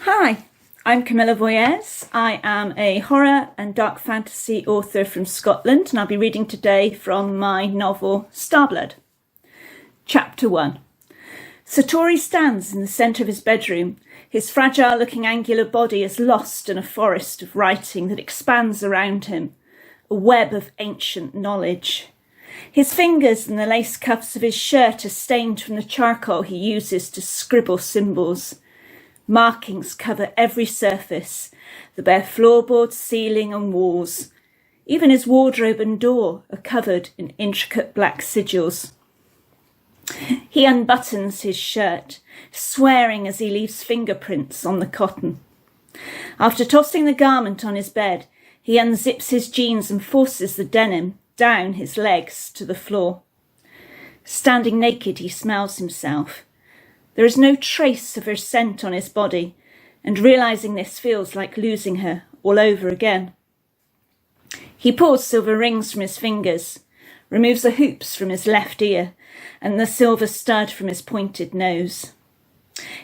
Hi, I'm Camilla Voiez. I am a horror and dark fantasy author from Scotland, and I'll be reading today from my novel Starblood. Chapter 1. Satori stands in the centre of his bedroom. His fragile-looking angular body is lost in a forest of writing that expands around him, a web of ancient knowledge. His fingers and the lace cuffs of his shirt are stained from the charcoal he uses to scribble symbols. Markings cover every surface, the bare floorboards, ceiling and walls. Even his wardrobe and door are covered in intricate black sigils. He unbuttons his shirt, swearing as he leaves fingerprints on the cotton. After tossing the garment on his bed, he unzips his jeans and forces the denim down his legs to the floor. Standing naked, he smells himself. There is no trace of her scent on his body, and realizing this feels like losing her all over again. He pulls silver rings from his fingers, removes the hoops from his left ear, and the silver stud from his pointed nose.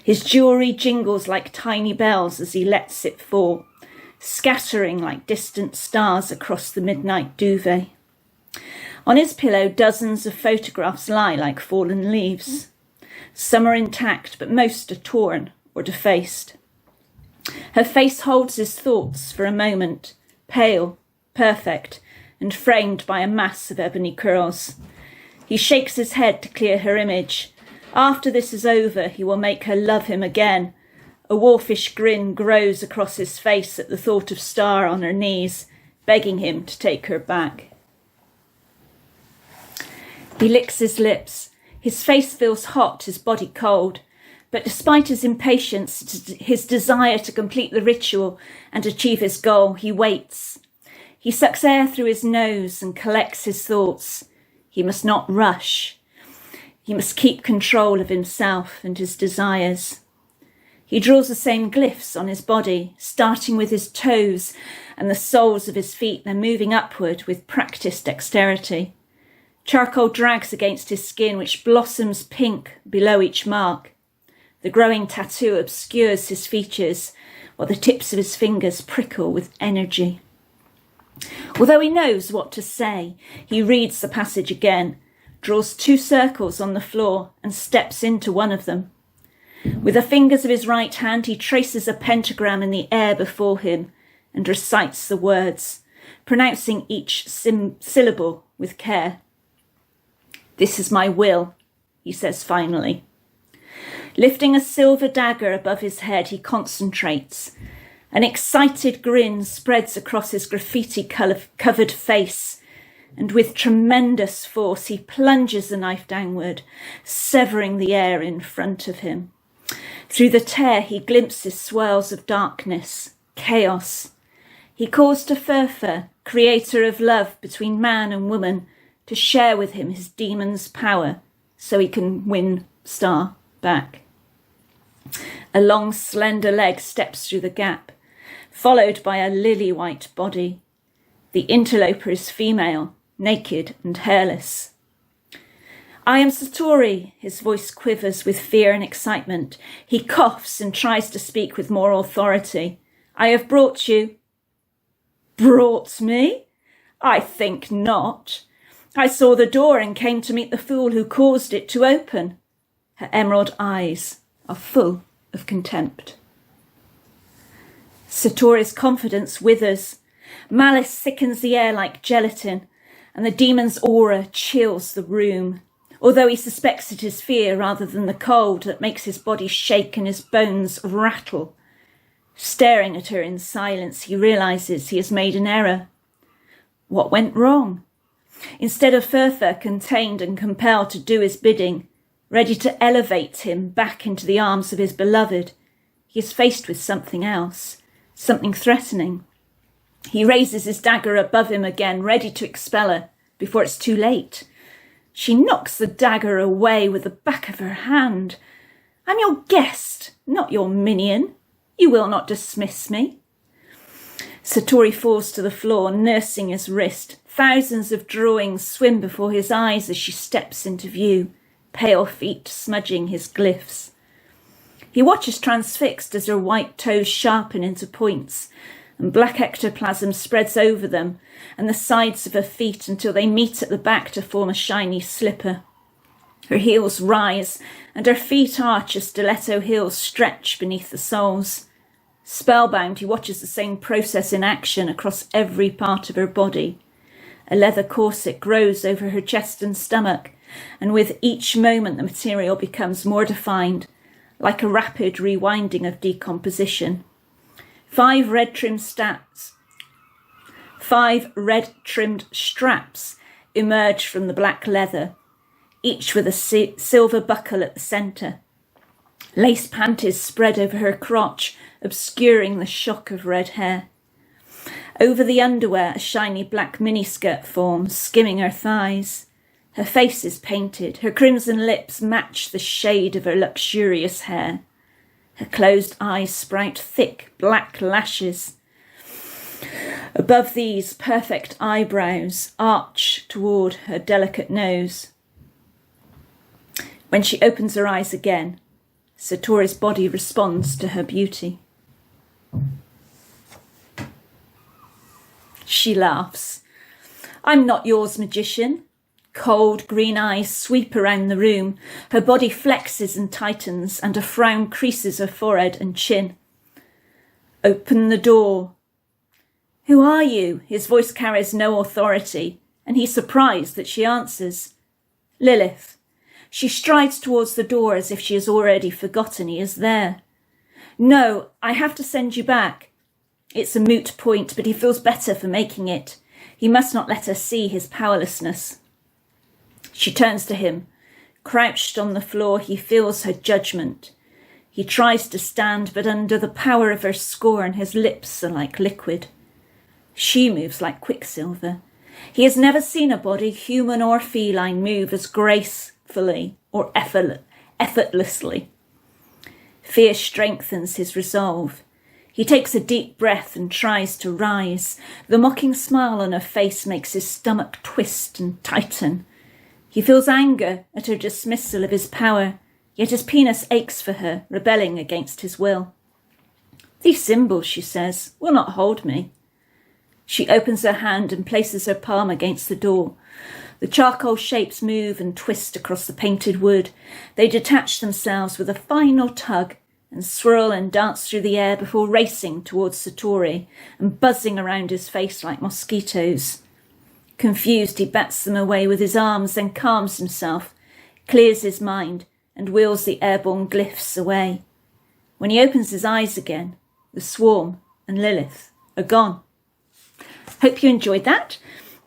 His jewellery jingles like tiny bells as he lets it fall, scattering like distant stars across the midnight duvet. On his pillow, dozens of photographs lie like fallen leaves. Some are intact, but most are torn or defaced. Her face holds his thoughts for a moment, pale, perfect, and framed by a mass of ebony curls. He shakes his head to clear her image. After this is over, he will make her love him again. A wolfish grin grows across his face at the thought of Star on her knees, begging him to take her back. He licks his lips. His face feels hot, his body cold, but despite his impatience, his desire to complete the ritual and achieve his goal, he waits. He sucks air through his nose and collects his thoughts. He must not rush. He must keep control of himself and his desires. He draws the same glyphs on his body, starting with his toes and the soles of his feet, then moving upward with practiced dexterity. Charcoal drags against his skin, which blossoms pink below each mark. The growing tattoo obscures his features, while the tips of his fingers prickle with energy. Although he knows what to say, he reads the passage again, draws 2 circles on the floor, and steps into one of them. With the fingers of his right hand, he traces a pentagram in the air before him and recites the words, pronouncing each syllable with care. "This is my will," he says finally. Lifting a silver dagger above his head, he concentrates. An excited grin spreads across his graffiti-covered face, and with tremendous force he plunges the knife downward, severing the air in front of him. Through the tear he glimpses swirls of darkness, chaos. He calls to Furfur, creator of love between man and woman, to share with him his demon's power so he can win Star back. A long, slender leg steps through the gap, followed by a lily-white body. The interloper is female, naked and hairless. "I am Satori," his voice quivers with fear and excitement. He coughs and tries to speak with more authority. "I have brought you." "Brought me? I think not. I saw the door and came to meet the fool who caused it to open." Her emerald eyes are full of contempt. Satori's confidence withers. Malice thickens the air like gelatin, and the demon's aura chills the room. Although he suspects it is fear rather than the cold that makes his body shake and his bones rattle. Staring at her in silence, he realizes he has made an error. What went wrong? Instead of Furfur contained and compelled to do his bidding, ready to elevate him back into the arms of his beloved, he is faced with something else, something threatening. He raises his dagger above him again, ready to expel her before it's too late. She knocks the dagger away with the back of her hand. "I'm your guest, not your minion. You will not dismiss me." Satori falls to the floor, nursing his wrist. Thousands of drawings swim before his eyes as she steps into view, pale feet smudging his glyphs. He watches transfixed as her white toes sharpen into points, and black ectoplasm spreads over them and the sides of her feet until they meet at the back to form a shiny slipper. Her heels rise, and her feet arch as stiletto heels stretch beneath the soles. Spellbound, he watches the same process in action across every part of her body. A leather corset grows over her chest and stomach, and with each moment the material becomes more defined, like a rapid rewinding of decomposition. 5 red-trimmed straps emerge from the black leather, each with a silver buckle at the centre. Lace panties spread over her crotch, obscuring the shock of red hair. Over the underwear, a shiny black miniskirt forms, skimming her thighs. Her face is painted. Her crimson lips match the shade of her luxurious hair. Her closed eyes sprout thick black lashes. Above these, perfect eyebrows arch toward her delicate nose. When she opens her eyes again, Satori's body responds to her beauty. She laughs. I'm not yours, magician. Cold green eyes sweep around the room. Her body flexes and tightens, and a frown creases her forehead and chin. Open the door. Who are you? His voice carries no authority, and he's surprised that she answers. Lilith. She strides towards the door as if she has already forgotten he is there. No, I have to send you back. It's a moot point, but he feels better for making it. He must not let her see his powerlessness. She turns to him. Crouched on the floor, he feels her judgment. He tries to stand, but under the power of her scorn, his lips are like liquid. She moves like quicksilver. He has never seen a body, human or feline, move as gracefully or effortlessly. Fear strengthens his resolve. He takes a deep breath and tries to rise. The mocking smile on her face makes his stomach twist and tighten. He feels anger at her dismissal of his power, yet his penis aches for her, rebelling against his will. These symbols, she says, will not hold me. She opens her hand and places her palm against the door. The charcoal shapes move and twist across the painted wood. They detach themselves with a final tug and swirl and dance through the air before racing towards Satori and buzzing around his face like mosquitoes. Confused, he bats them away with his arms, then calms himself, clears his mind, and wheels the airborne glyphs away. When he opens his eyes again, the swarm and Lilith are gone. Hope you enjoyed that.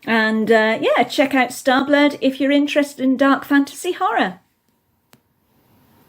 And check out Starblood if you're interested in dark fantasy horror.